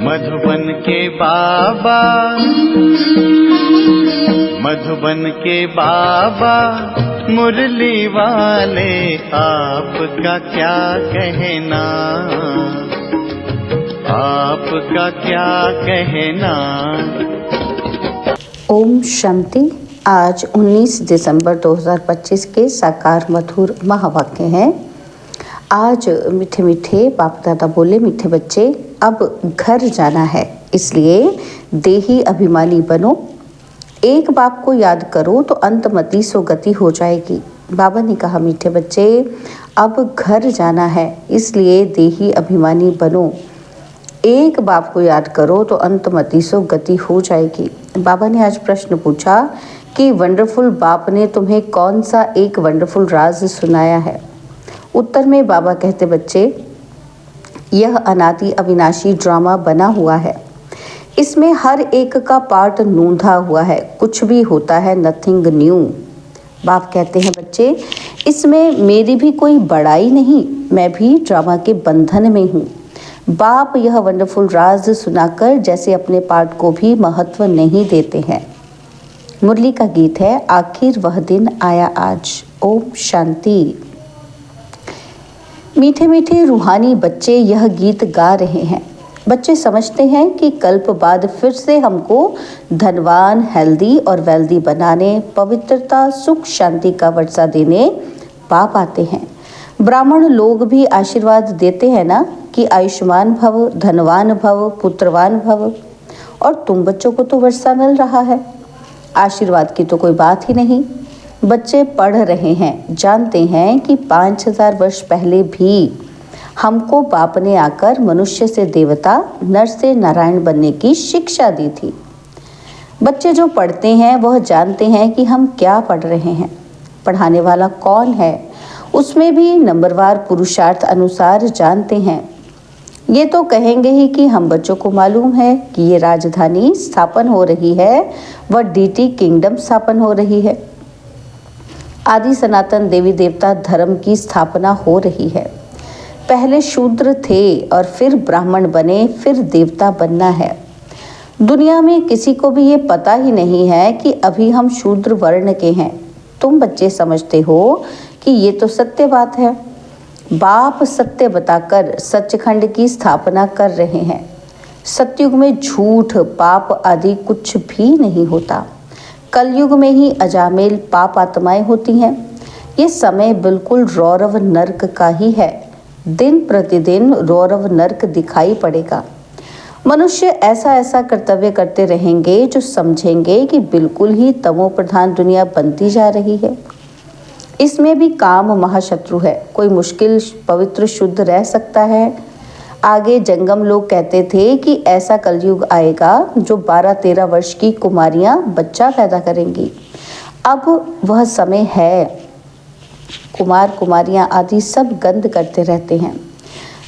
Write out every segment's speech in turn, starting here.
मधुबन के बाबा, मधुबन के बाबा मुरली वाले, आपका क्या कहना, आपका क्या कहना। ओम शांति। आज 19 दिसंबर 2025 के साकार मधुर महावाक्य हैं। आज मीठे मीठे बाप दादा बोले, मीठे बच्चे अब घर जाना है, इसलिए देही अभिमानी बनो। एक बाप को याद करो तो अंतमति सो गति हो जाएगी। बाबा ने कहा, मीठे बच्चे अब घर जाना है, इसलिए देही अभिमानी बनो। एक बाप को याद करो तो अंतमति सो गति हो जाएगी। बाबा ने आज प्रश्न पूछा कि वंडरफुल बाप ने तुम्हें कौन सा एक वंडरफुल राज सुनाया है। उत्तर में बाबा कहते, बच्चे यह अनादि अविनाशी ड्रामा बना हुआ है, इसमें हर एक का पार्ट नूंधा हुआ है, कुछ भी होता है नथिंग न्यू। बाप कहते हैं, बच्चे इसमें मेरी भी कोई बड़ाई नहीं, मैं भी ड्रामा के बंधन में हूँ। बाप यह वंडरफुल राज सुनाकर जैसे अपने पार्ट को भी महत्व नहीं देते हैं। मुरली का गीत है, आखिर वह दिन आया आज। ओम शांति। मीठे मीठे रूहानी बच्चे यह गीत गा रहे हैं। बच्चे समझते हैं कि कल्प बाद फिर से हमको धनवान, हेल्दी और वेल्दी बनाने, पवित्रता, सुख, शांति का वर्षा देने बाप आते हैं। ब्राह्मण लोग भी आशीर्वाद देते हैं ना कि आयुष्मान भव, धनवान भव, पुत्रवान भव। और तुम बच्चों को तो वर्षा मिल रहा है, आशीर्वाद की तो कोई बात ही नहीं। बच्चे पढ़ रहे हैं, जानते हैं कि 5000 वर्ष पहले भी हमको बाप ने आकर मनुष्य से देवता, नर से नारायण बनने की शिक्षा दी थी। बच्चे जो पढ़ते हैं वह जानते हैं कि हम क्या पढ़ रहे हैं, पढ़ाने वाला कौन है, उसमें भी नंबरवार पुरुषार्थ अनुसार जानते हैं। ये तो कहेंगे ही कि हम बच्चों को मालूम है कि ये राजधानी स्थापन हो रही है, वह डीटी किंगडम स्थापन हो रही है, आदि सनातन देवी देवता धर्म की स्थापना हो रही है। पहले शूद्र थे और फिर ब्राह्मण बने, फिर देवता बनना है। दुनिया में किसी को भी ये पता ही नहीं है कि अभी हम शूद्र वर्ण के हैं। तुम बच्चे समझते हो कि ये तो सत्य बात है। बाप सत्य बताकर सचखंड की स्थापना कर रहे हैं। सतयुग में झूठ, पाप आदि कुछ भी नहीं होता। कलयुग में ही अजामेल पाप आत्माएं होती हैं। ये समय बिल्कुल रौरव नर्क का ही है। दिन प्रतिदिन रौरव नर्क दिखाई पड़ेगा। मनुष्य ऐसा ऐसा कर्तव्य करते रहेंगे जो समझेंगे कि बिल्कुल ही तमो प्रधान दुनिया बनती जा रही है। इसमें भी काम महाशत्रु है। कोई मुश्किल पवित्र शुद्ध रह सकता है। आगे जंगम लोग कहते थे कि ऐसा कलयुग आएगा जो 12-13 वर्ष की कुमारियां बच्चा पैदा करेंगी। अब वह समय है। कुमार कुमारियां आदि सब गंद करते रहते हैं।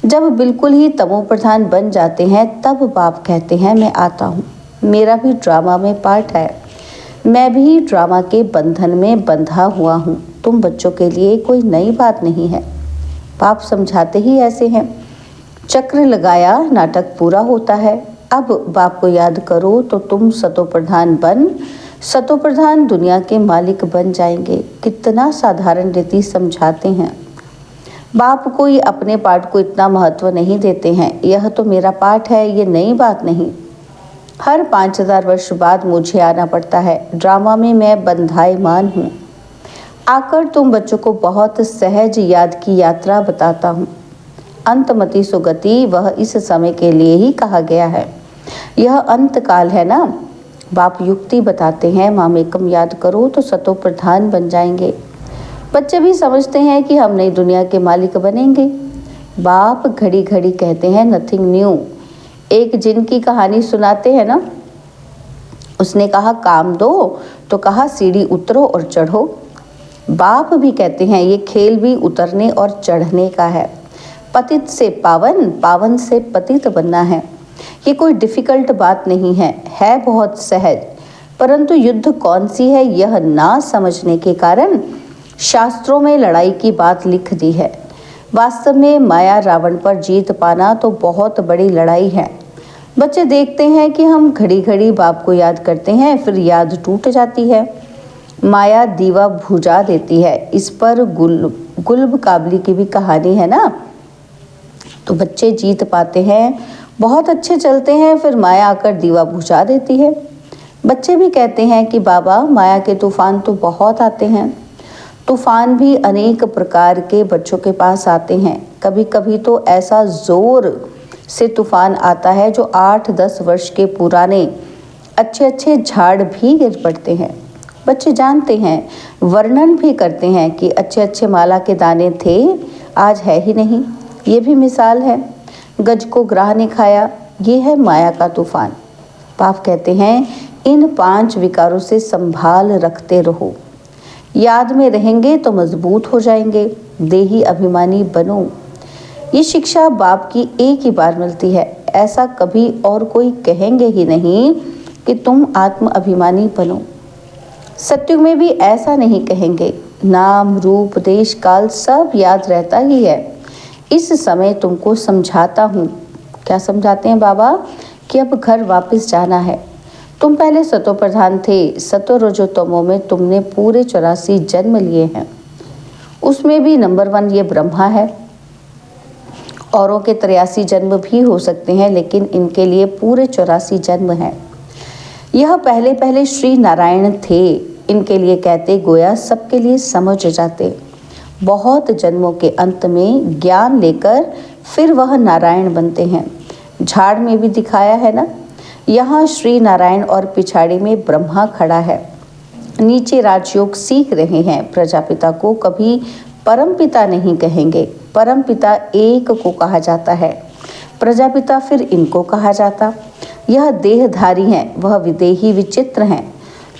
जब बिल्कुल ही तमो प्रधान बन जाते हैं तब बाप कहते हैं, मैं आता हूँ, मेरा भी ड्रामा में पार्ट है, मैं भी ड्रामा के बंधन में बंधा हुआ हूँ। तुम बच्चों के लिए कोई नई बात नहीं है। बाप समझाते ही ऐसे हैं। चक्र लगाया, नाटक पूरा होता है। अब बाप को याद करो तो तुम सतो प्रधान बन, सतो प्रधान दुनिया के मालिक बन जाएंगे। कितना साधारण रीति समझाते हैं। बाप कोई अपने पाठ को इतना महत्व नहीं देते हैं। यह तो मेरा पाठ है, ये नई बात नहीं। हर 5000 वर्ष बाद मुझे आना पड़ता है। ड्रामा में मैं बंधायमान हूँ। आकर तुम बच्चों को बहुत सहज याद की यात्रा बताता हूँ। अंतमति सुगति वह इस समय के लिए ही कहा गया है। यह अंत काल है ना। बाप युक्ति बताते हैं, मामेकम याद करो तो सतो प्रधान बन जाएंगे। बच्चे भी समझते हैं कि हम नई दुनिया के मालिक बनेंगे। बाप घड़ी घड़ी कहते हैं नथिंग न्यू। एक जिन की कहानी सुनाते हैं ना, उसने कहा काम दो तो कहा सीढ़ी उतरो और चढ़ो। बाप भी कहते हैं ये खेल भी उतरने और चढ़ने का है। पतित से पावन, पावन से पतित बनना है। ये कोई डिफिकल्ट बात नहीं है बहुत सहज। परंतु युद्ध कौन सी है यह ना समझने के कारण शास्त्रों में लड़ाई की बात लिख दी है। वास्तव में माया रावण पर जीत पाना तो बहुत बड़ी लड़ाई है। बच्चे देखते हैं कि हम घड़ी घड़ी बाप को याद करते हैं, फिर याद टूट जाती है। माया दीवा बुझा देती है। इस पर गुल्ब काबली की भी कहानी है ना। तो बच्चे जीत पाते हैं, बहुत अच्छे चलते हैं, फिर माया आकर दीवा बुझा देती है। बच्चे भी कहते हैं कि बाबा, माया के तूफान तो बहुत आते हैं। तूफान भी अनेक प्रकार के बच्चों के पास आते हैं। कभी कभी तो ऐसा जोर से तूफान आता है जो 8-10 वर्ष के पुराने अच्छे अच्छे झाड़ भी गिर पड़ते हैं। बच्चे जानते हैं, वर्णन भी करते हैं कि अच्छे अच्छे माला के दाने थे, आज है ही नहीं। ये भी मिसाल है। गज को ग्राह ने खाया, ये है माया का तूफान। बाप कहते हैं, इन 5 विकारों से संभाल रखते रहो। याद में रहेंगे तो मजबूत हो जाएंगे। देही अभिमानी बनो। ये शिक्षा बाप की एक ही बार मिलती है। ऐसा कभी और कोई कहेंगे ही नहीं कि तुम आत्म अभिमानी बनो। सत्युग में भी ऐसा नहीं कहेंगे। नाम रूप देश काल सब याद रहता ही है। इस समय तुमको समझाता हूँ। क्या समझाते हैं बाबा? कि अब घर वापस जाना है। तुम पहले सतो प्रधान थे। सतो रजो तमो में तुमने पूरे 84 जन्म लिए हैं। उसमें भी नंबर 1 ये ब्रह्मा है। औरों के 83 जन्म भी हो सकते हैं, लेकिन इनके लिए पूरे 84 जन्म हैं। यह पहले पहले श्री नारायण थे। इनके लिए कहते गोया सबके लिए समझ जाते। बहुत जन्मों के अंत में ज्ञान लेकर फिर वह नारायण बनते हैं। झाड़ में भी दिखाया है ना। यहाँ श्री नारायण और पिछाड़ी में ब्रह्मा खड़ा है। नीचे राजयोग सीख रहे हैं। प्रजापिता को कभी परमपिता नहीं कहेंगे। परमपिता एक को कहा जाता है, प्रजापिता फिर इनको कहा जाता। यह देहधारी हैं, वह विदेही विचित्र हैं।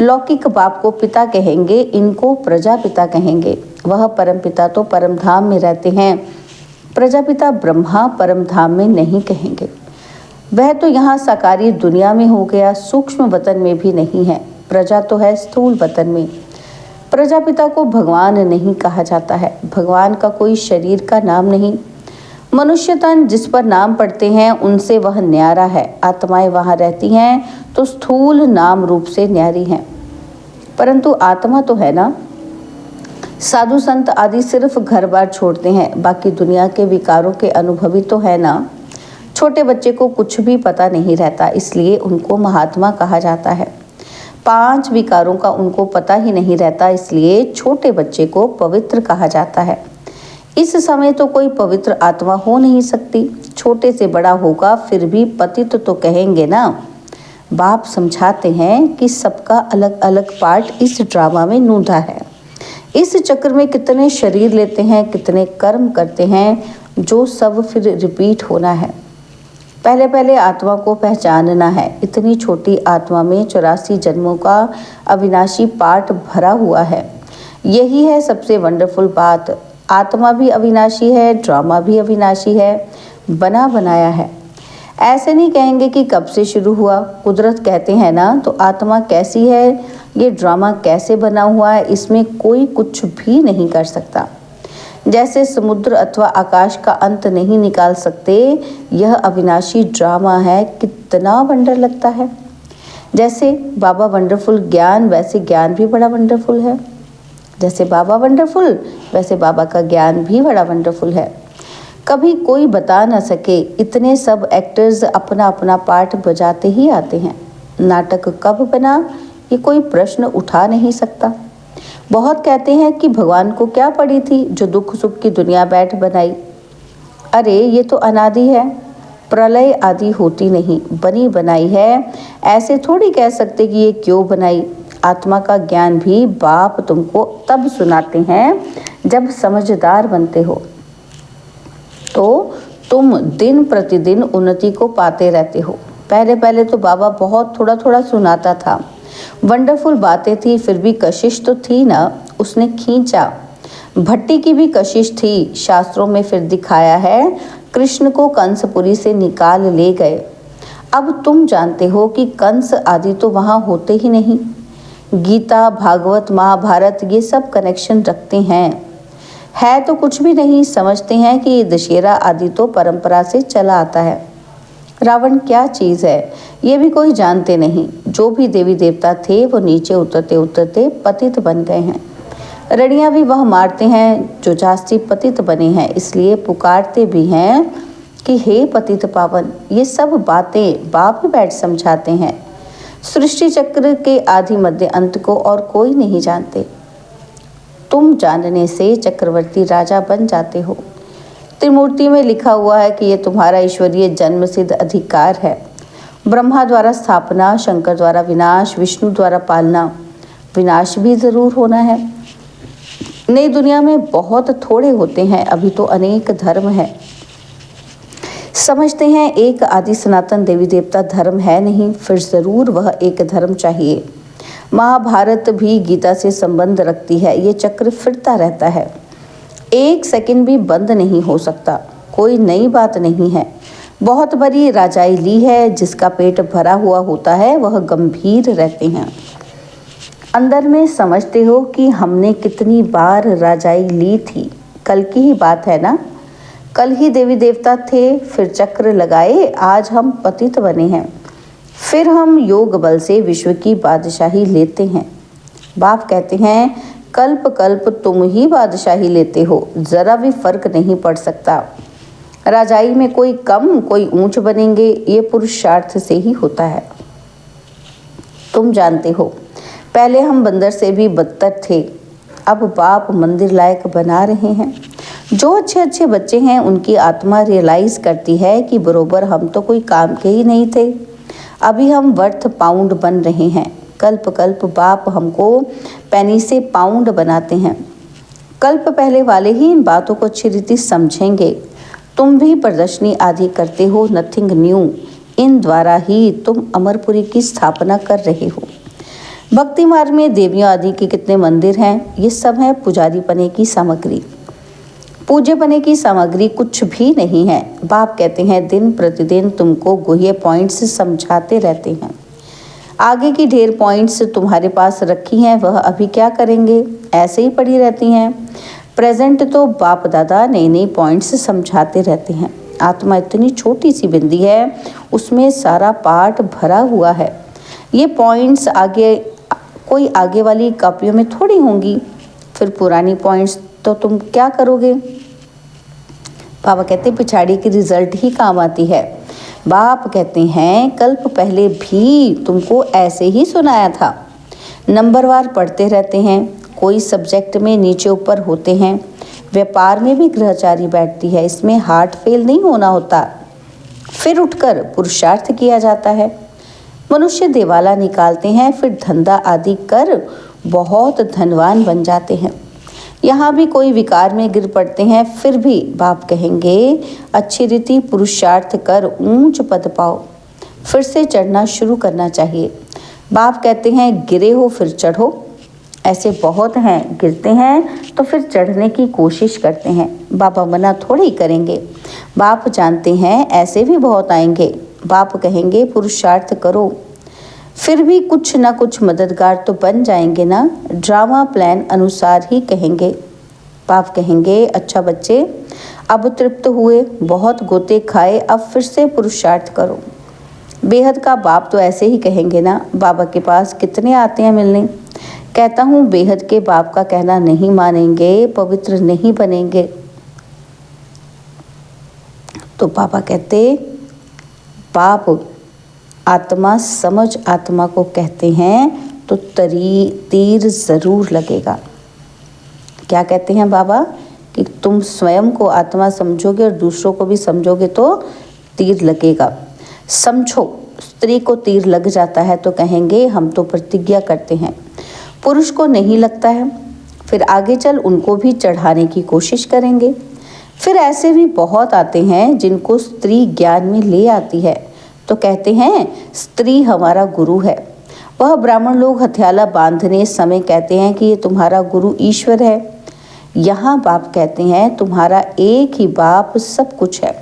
लौकिक बाप को पिता कहेंगे, इनको प्रजापिता कहेंगे। वह परमपिता तो परमधाम में रहते हैं, प्रजापिता ब्रह्मा परमधाम में नहीं कहेंगे। वह तो यहाँ साकारी दुनिया में हो गया, सूक्ष्म वतन में भी नहीं है। प्रजा तो है स्थूल वतन में। प्रजापिता को भगवान नहीं कहा जाता है। भगवान का कोई शरीर का नाम नहीं। मनुष्य तन जिस पर नाम पड़ते हैं उनसे वह न्यारा है। आत्माएं वहाँ रहती हैं तो स्थूल नाम रूप से न्यारी हैं, परंतु आत्मा तो है ना। साधु संत आदि सिर्फ घर बार छोड़ते हैं, बाकी दुनिया के विकारों के अनुभवी तो है ना। छोटे बच्चे को कुछ भी पता नहीं रहता, इसलिए उनको महात्मा कहा जाता है। 5 विकारों का उनको पता ही नहीं रहता, इसलिए छोटे बच्चे को पवित्र कहा जाता है। इस समय तो कोई पवित्र आत्मा हो नहीं सकती। छोटे से बड़ा होगा फिर भी पतित तो कहेंगे ना। बाप समझाते हैं कि सबका अलग अलग पार्ट इस ड्रामा में नूंधा है। इस चक्र में कितने शरीर लेते हैं, कितने कर्म करते हैं, जो सब फिर रिपीट होना है। पहले पहले आत्मा को पहचानना है। इतनी छोटी आत्मा में 84 जन्मों का अविनाशी पार्ट भरा हुआ है। यही है सबसे वंडरफुल बात। आत्मा भी अविनाशी है, ड्रामा भी अविनाशी है, बना बनाया है। ऐसे नहीं कहेंगे कि कब से शुरू हुआ। कुदरत कहते हैं ना, तो आत्मा कैसी है, ये ड्रामा कैसे बना हुआ है, इसमें कोई कुछ भी नहीं कर सकता। जैसे समुद्र अथवा आकाश का अंत नहीं निकाल सकते, यह अविनाशी ड्रामा है। कितना वंडर लगता है। जैसे बाबा वंडरफुल ज्ञान, वैसे ज्ञान भी बड़ा वंडरफुल है। जैसे बाबा वंडरफुल, वैसे बाबा का ज्ञान भी बड़ा वंडरफुल है। कभी कोई बता ना सके, इतने सब एक्टर्स अपना अपना पार्ट बजाते ही आते हैं। नाटक कब बना, ये कोई प्रश्न उठा नहीं सकता। बहुत कहते हैं कि भगवान को क्या पड़ी थी जो दुख सुख की दुनिया बैठ बनाई। अरे ये तो अनादि है, प्रलय आदि होती नहीं, बनी बनाई है। ऐसे थोड़ी कह सकते कि ये क्यों बनाई। आत्मा का ज्ञान भी बाप तुमको तब सुनाते हैं जब समझदार बनते हो, तो तुम दिन प्रतिदिन उन्नति को पाते रहते हो। पहले पहले तो बाबा बहुत थोड़ा थोड़ा सुनाता था। वंडरफुल बातें थी, फिर भी कशिश तो थी ना, उसने खींचा। भट्टी की भी कशिश थी। शास्त्रों में फिर दिखाया है, कृष्ण को कंसपुरी से निकाल ले गए। अब तुम जानते हो कि कंस आदि तो वहाँ होते ही नहीं। गीता, भागवत, महाभारत ये सब कनेक्शन रखते हैं। है तो कुछ भी नहीं। समझते हैं कि दशहरा आदि तो परंपरा से चला आता है। रावण क्या चीज़ है ये भी कोई जानते नहीं। जो भी देवी देवता थे वो नीचे उतरते उतरते पतित बन गए हैं। रड़ियाँ भी वह मारते हैं जो जास्ती पतित बने हैं, इसलिए पुकारते भी हैं कि हे पतित पावन। ये सब बातें बाप ही बैठ समझाते हैं। सृष्टि चक्र के आदि मध्य अंत को और कोई नहीं जानते। तुम जानने से चक्रवर्ती राजा बन जाते हो। त्रिमूर्ति में लिखा हुआ है कि ये तुम्हारा ईश्वरीय जन्म सिद्ध अधिकार है। ब्रह्मा द्वारा स्थापना, शंकर द्वारा विनाश, विष्णु द्वारा पालना, विनाश भी जरूर होना है। नई दुनिया में बहुत थोड़े होते हैं, अभी तो अनेक धर्म है। समझते हैं एक आदि सनातन देवी देवता धर्म है नहीं, फिर जरूर वह एक धर्म चाहिए। महाभारत भी गीता से संबंध रखती है। ये चक्र फिरता रहता है, एक सेकंड भी बंद नहीं हो सकता। कोई नई बात नहीं है। बहुत बड़ी राजाई ली है। जिसका पेट भरा हुआ होता है वह गंभीर रहते हैं। अंदर में समझते हो कि हमने कितनी बार राजाई ली थी। कल की ही बात है ना, कल ही देवी देवता थे, फिर चक्र लगाए, आज हम पतित बने हैं, फिर हम योग बल से विश्व की बादशाही लेते हैं। बाप कहते हैं कल्प कल्प तुम ही बादशाही लेते हो, जरा भी फर्क नहीं पड़ सकता। राजाई में कोई कम कोई ऊंच बनेंगे, ये पुरुषार्थ से ही होता है। तुम जानते हो पहले हम बंदर से भी बदतर थे, अब बाप मंदिर लायक बना रहे हैं। जो अच्छे अच्छे बच्चे हैं उनकी आत्मा रियलाइज करती है कि बरोबर हम तो कोई काम के ही नहीं थे, अभी हम वर्थ पाउंड बन रहे हैं। कल्प कल्प बाप हमको पैनी से पाउंड बनाते हैं। कल्प पहले वाले ही इन बातों को अच्छी रीति समझेंगे। तुम भी प्रदर्शनी आदि करते हो, नथिंग न्यू। इन द्वारा ही तुम अमरपुरी की स्थापना कर रहे हो। भक्ति मार्ग में देवियों आदि के कितने मंदिर हैं, ये सब है पुजारी पने की सामग्री। पूज्य पने की सामग्री कुछ भी नहीं है। बाप कहते हैं दिन प्रतिदिन तुमको गुह्य पॉइंट्स समझाते रहते हैं। आगे की ढेर पॉइंट्स तुम्हारे पास रखी हैं, वह अभी क्या करेंगे, ऐसे ही पड़ी रहती हैं। प्रेजेंट तो बाप दादा नई नई पॉइंट्स समझाते रहते हैं। आत्मा इतनी छोटी सी बिंदी है, उसमें सारा पाठ भरा हुआ है। ये पॉइंट्स कोई आगे वाली कॉपियों में थोड़ी होंगी। फिर पुरानी पॉइंट्स तो तुम क्या करोगे। बाबा कहते हैं पिछाड़ी की रिजल्ट ही काम आती है। बाप कहते हैं कल्प पहले भी तुमको ऐसे ही सुनाया था। नंबरवार पढ़ते रहते हैं, कोई सब्जेक्ट में नीचे ऊपर होते हैं। व्यापार में भी ग्रहचारी बैठती है, इसमें हार्ट फेल नहीं होना होता। फिर उठकर पुरुषार्थ किया जाता है। मनुष्य दिवाला निकालते हैं, फिर धंधा आदि कर बहुत धनवान बन जाते हैं। यहाँ भी कोई विकार में गिर पड़ते हैं, फिर भी बाप कहेंगे अच्छी रीति पुरुषार्थ कर ऊंच पद पाओ। फिर से चढ़ना शुरू करना चाहिए। बाप कहते हैं गिरे हो फिर चढ़ो। ऐसे बहुत हैं, गिरते हैं तो फिर चढ़ने की कोशिश करते हैं। बाबा मना थोड़ी करेंगे। बाप जानते हैं ऐसे भी बहुत आएंगे। बाप कहेंगे पुरुषार्थ करो, फिर भी कुछ ना कुछ मददगार तो बन जाएंगे ना। ड्रामा प्लान अनुसार ही कहेंगे। बाप कहेंगे अच्छा बच्चे अब तृप्त हुए, बहुत गोते खाए, अब फिर से पुरुषार्थ करो। बेहद का बाप तो ऐसे ही कहेंगे ना। बाबा के पास कितने आते हैं मिलने। कहता हूँ बेहद के बाप का कहना नहीं मानेंगे, पवित्र नहीं बनेंगे। तो बाबा कहते बाप आत्मा समझ आत्मा को कहते हैं तो तीर ज़रूर लगेगा। क्या कहते हैं बाबा कि तुम स्वयं को आत्मा समझोगे और दूसरों को भी समझोगे तो तीर लगेगा। समझो स्त्री को तीर लग जाता है तो कहेंगे हम तो प्रतिज्ञा करते हैं। पुरुष को नहीं लगता है, फिर आगे चल उनको भी चढ़ाने की कोशिश करेंगे। फिर ऐसे भी बहुत आते हैं जिनको स्त्री ज्ञान में ले आती है तो कहते हैं स्त्री हमारा गुरु है। वह ब्राह्मण लोग हथियाला बांधने समय कहते हैं कि ये तुम्हारा गुरु ईश्वर है। यहाँ बाप कहते हैं तुम्हारा एक ही बाप सब कुछ है।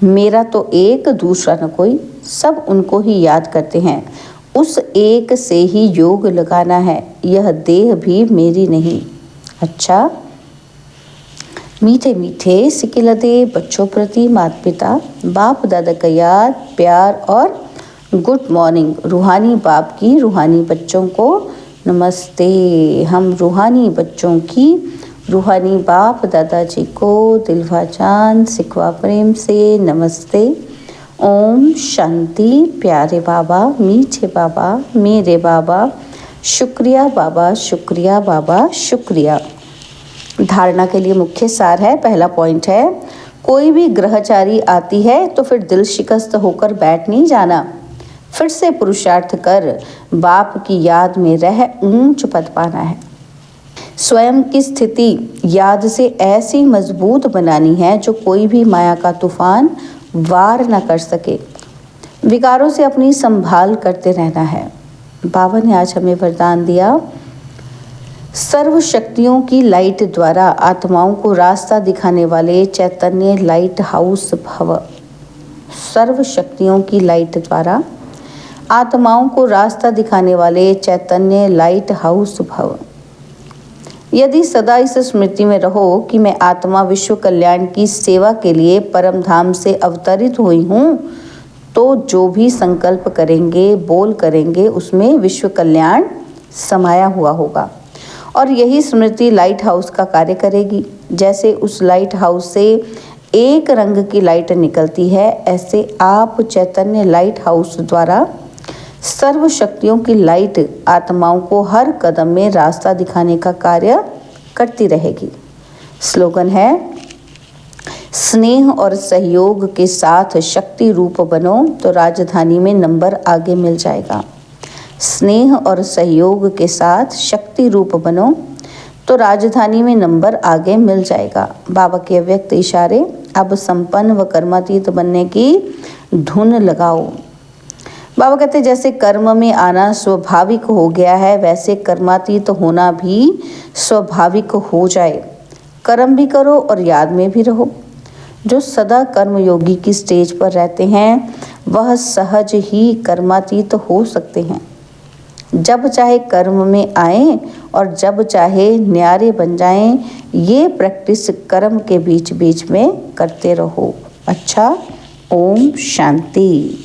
मेरा तो एक, दूसरा न कोई, सब उनको ही याद करते हैं। उस एक से ही योग लगाना है, यह देह भी मेरी नहीं। अच्छा मीठे मीठे सिकिलते बच्चों प्रति माता पिता बाप दादा का याद प्यार और गुड मॉर्निंग। रूहानी बाप की रूहानी बच्चों को नमस्ते। हम रूहानी बच्चों की रूहानी बाप दादाजी को दिलवा जान सिकवा प्रेम से नमस्ते। ओम शांति। प्यारे बाबा, मीठे बाबा, मेरे बाबा, शुक्रिया बाबा, शुक्रिया बाबा, शुक्रिया। धारणा के लिए मुख्य सार है, पहला पॉइंट है, कोई भी ग्रहचारी आती है तो फिर दिल शिकस्त होकर बैठ नहीं जाना, फिर से पुरुषार्थ कर बाप की याद में रह ऊंच पद पाना है। स्वयं की स्थिति याद से ऐसी मजबूत बनानी है जो कोई भी माया का तूफान वार न कर सके। विकारों से अपनी संभाल करते रहना है। बाबा ने आज हमें वरदान दिया, सर्व शक्तियों की लाइट द्वारा आत्माओं को रास्ता दिखाने वाले चैतन्य लाइट हाउस भव। सर्व शक्तियों की लाइट द्वारा आत्माओं को रास्ता दिखाने वाले चैतन्य लाइट हाउस भव। यदि सदा इस स्मृति में रहो कि मैं आत्मा विश्व कल्याण की सेवा के लिए परम धाम से अवतरित हुई हूँ, तो जो भी संकल्प करेंगे, बोल करेंगे, उसमें विश्व कल्याण समाया हुआ होगा। और यही स्मृति लाइट हाउस का कार्य करेगी। जैसे उस लाइट हाउस से एक रंग की लाइट निकलती है, ऐसे आप चैतन्य लाइट हाउस द्वारा सर्व शक्तियों की लाइट आत्माओं को हर कदम में रास्ता दिखाने का कार्य करती रहेगी। स्लोगन है, स्नेह और सहयोग के साथ शक्ति रूप बनो तो राजधानी में नंबर आगे मिल जाएगा। स्नेह और सहयोग के साथ शक्ति रूप बनो तो राजधानी में नंबर आगे मिल जाएगा। बाबा के अव्यक्त इशारे, अब संपन्न व कर्मातीत बनने की धुन लगाओ। बाबा कहते जैसे कर्म में आना स्वाभाविक हो गया है, वैसे कर्मातीत होना भी स्वाभाविक हो जाए। कर्म भी करो और याद में भी रहो। जो सदा कर्मयोगी की स्टेज पर रहते हैं वह सहज ही कर्मातीत हो सकते हैं। जब चाहे कर्म में आएं और जब चाहे न्यारे बन जाएं, ये प्रैक्टिस कर्म के बीच बीच में करते रहो। अच्छा, ओम शांति।